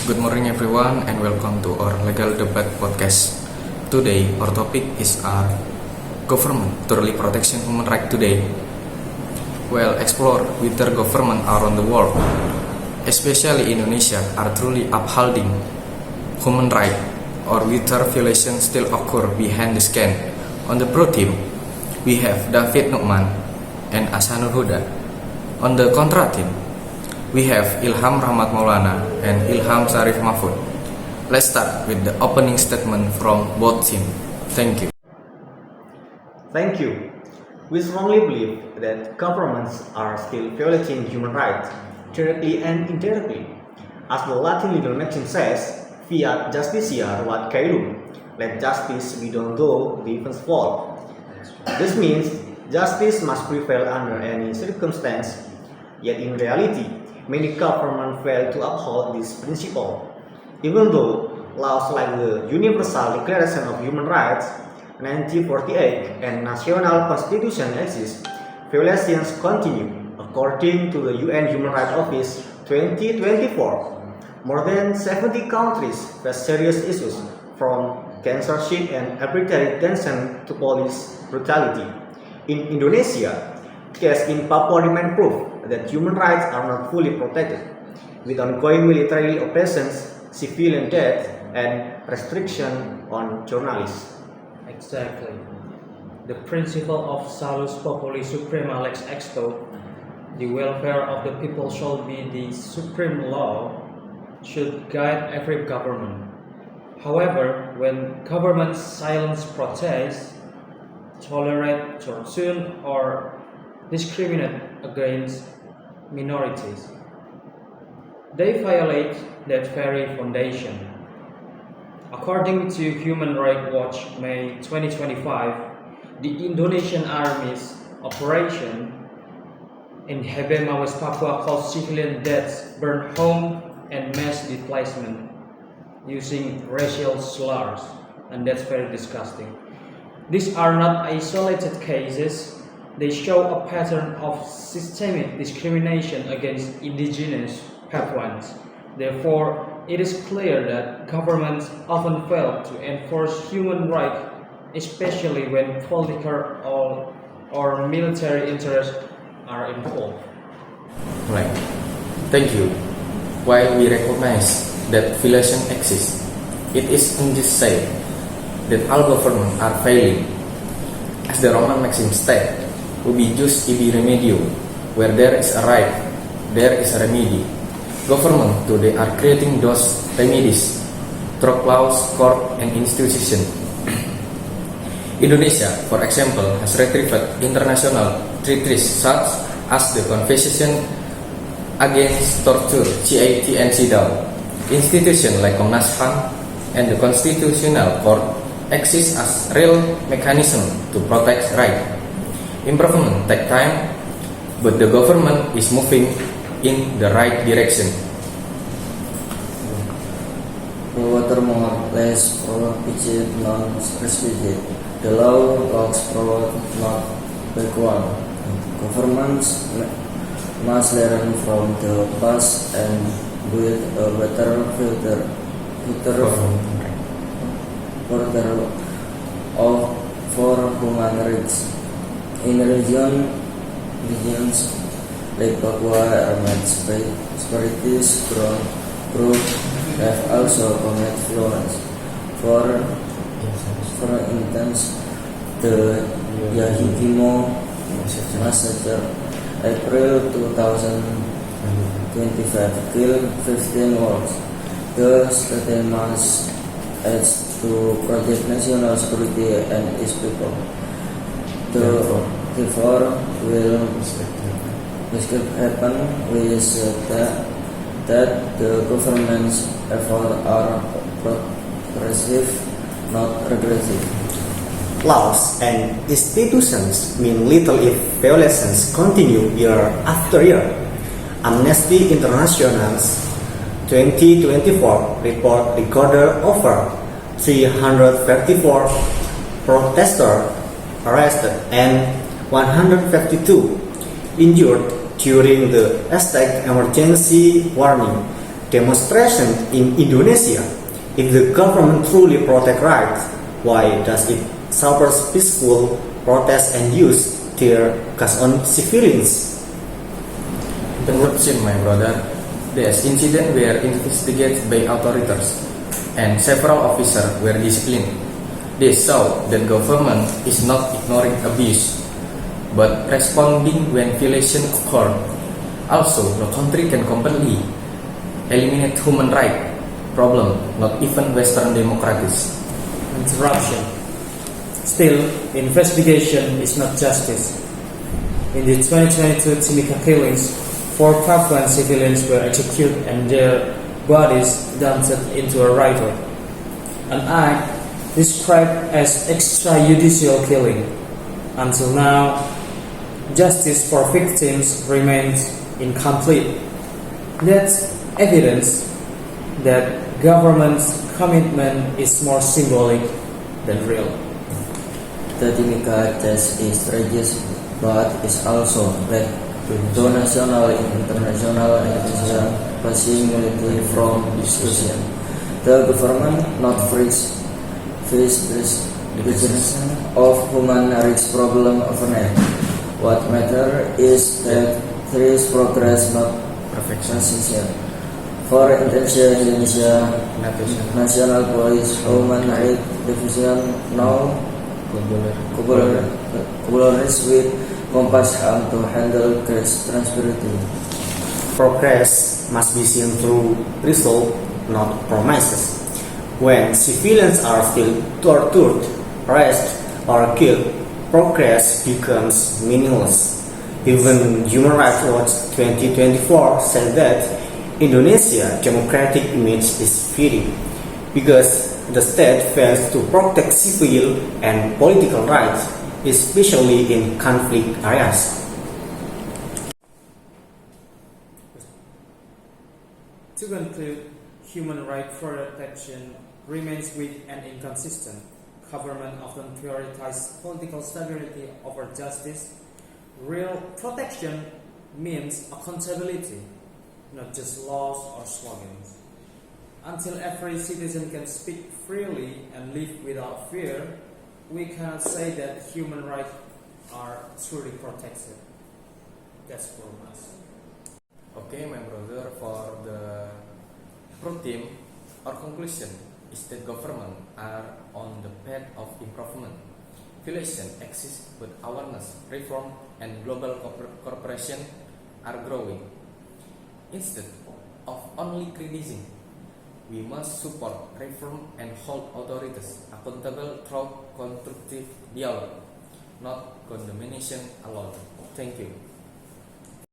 Good morning everyone and welcome to our Legal Debate podcast. Today our topic is our government thoroughly protection human right today. We'll explore whether government around the world, especially Indonesia, are truly upholding human right or whether violations still occur behind the scan. On the pro team, we have David Nukman and Ahsanul Huda. On the contra team, we have Ilham Rahmat Maulana and Ilham Sarif Mahfud. Let's start with the opening statement from both teams. Thank you. Thank you. We strongly believe that governments are still violating human rights, directly and indirectly. As the Latin legal maxim says, fiat justitiae quod caelum, let justice be done though the events fall. This means justice must prevail under any circumstance, yet in reality, many governments fail to uphold this principle. Even though laws like the Universal Declaration of Human Rights 1948 and National Constitution exist, violations continue. According to the UN Human Rights Office 2024, more than 70 countries face serious issues from censorship and arbitrary detention to police brutality. In Indonesia, cases in Papua remain proof that human rights are not fully protected, with ongoing military operations, civilian death, and restriction on journalists. Exactly. The principle of salus populi suprema lex exto, the welfare of the people shall be the supreme law, should guide every government. However, when governments silence protests, tolerate torture, or discriminate against minorities, they violate that very foundation. According to Human Rights Watch May 2025, the Indonesian Army's operation in Hebema, West Papua caused civilian deaths, burn home, and mass displacement using racial slurs, and that's very disgusting. These are not isolated cases. They show a pattern of systemic discrimination against indigenous Papuans. Therefore, it is clear that governments often fail to enforce human rights, especially when political or military interests are involved. Right. Thank you. While we recognize that violation exists, it is indeed said that all governments are failing. As the Roman maxim states, ubi jus ibi remedio, where there is a right, there is a remedy. Government today are creating those remedies through laws, court, and institutions. Indonesia, for example, has retrieved international treaties such as the Convention Against Torture (CIT and CEDAW). Institutions like Komnas HAM and the Constitutional Court exist as real mechanism to protect rights. Improvement take time, but the government is moving in the right direction. Furthermore, less prohibited non-restricted. The law looks forward, not backward. Governments must learn from the past and build a better future for human rights. In regions like Papua, armed separatists groups have also committed violence. For instance, the Yahidimo massacre, April 2025, killed 15 Words. The state must add to protect national security and its people. Therefore, will escape happen with that the government's efforts are progressive, not regressive. Laws and institutions mean little if violations continue year after year. Amnesty International's 2024 report recorded over 334 protesters arrested and 152 injured during the hashtag emergency warning demonstration in Indonesia. If the government truly protect rights, why does it suppress peaceful protests and use tear gas on civilians? Interruption, my brother. This incident were investigated by authorities and several officers were disciplined. This shows that government is not ignoring abuse, but responding when violation occur. Also, no country can completely eliminate human rights problem, not even Western democracies. Interruption. Still, investigation is not justice. In the 2022 Timika killings, 4 Papuan civilians were executed and their bodies dumped into a river, an act described as extrajudicial killing. Until now, justice for victims remains incomplete. That's evidence that government's commitment is more symbolic than real. The Timika death is tragic, but is also led to national and international attention, passing military from discussion. The government not face this recognition of human rights problem overnight. What matters is that there is progress, not perfection. For Indonesia National Police Human Rights Division now collaborates with Kompas HAM to handle case transparency. Progress must be seen through result, not promises. When civilians are still tortured, arrested, or killed, progress becomes meaningless. Even Human Rights Watch 2024 said that Indonesia's democratic image is fading because the state fails to protect civil and political rights, especially in conflict areas. To conclude, human rights protection remains weak and inconsistent. Government often prioritizes political stability over justice. Real protection means accountability, not just laws or slogans. Until every citizen can speak freely and live without fear, we cannot say that human rights are truly protected. That's from us. Okay, my brother, for the pro team, our conclusion is that government are on the path of improvement. Violation exists, but awareness, reform, and global cooperation are growing. Instead of only criticizing, we must support reform and hold authorities accountable through constructive dialogue, not condemnation alone. Thank you.